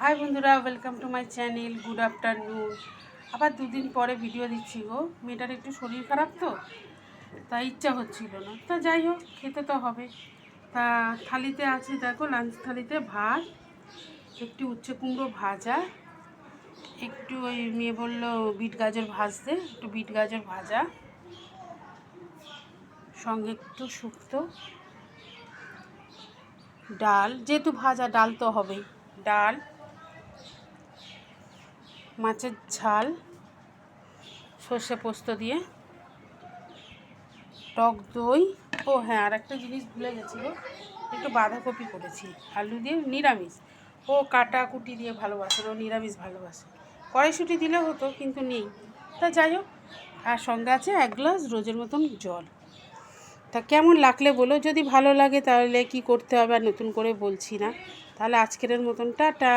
High বন্ধুরা, welcome to my channel. Good afternoon. আবার দুদিন পরে ভিডিও দিচ্ছি গো। মেয়েটার একটু শরীর খারাপ তো, তাই ইচ্ছা হচ্ছিল না। তা যাই হোক, খেতে তো হবে। তা থালিতে আছে দেখো, লাঞ্চ থালিতে ভাত, একটু উচ্ছে কুমড়ো ভাজা, একটু ওই মেয়ে বললো বিট গাজর ভাজতে, একটু বিট গাজর ভাজা, সঙ্গে একটু শুক্তো, ডাল, যেহেতু ভাজা ডাল তো হবেই, ডাল, মাছের ঝাল সর্ষে পোস্ত দিয়ে, টক দই। ও হ্যাঁ, আর একটা জিনিস ভুলে গেছি গো, একটু বাঁধাকপি করেছি আলু দিয়ে, নিরামিষ। ও কাটাকুটি দিয়ে ভালোবাসে, ও নিরামিষ ভালোবাসে। কড়াইশুঁটি দিলে হতো, কিন্তু নেই। তা যাই হোক, আর সঙ্গে আছে 1 গ্লাস রোজের মতন জল। তা কেমন লাগলে বলো, যদি ভালো লাগে তাহলে কি করতে হবে আর নতুন করে বলছি না। তাহলে আজকের মতন টাটা।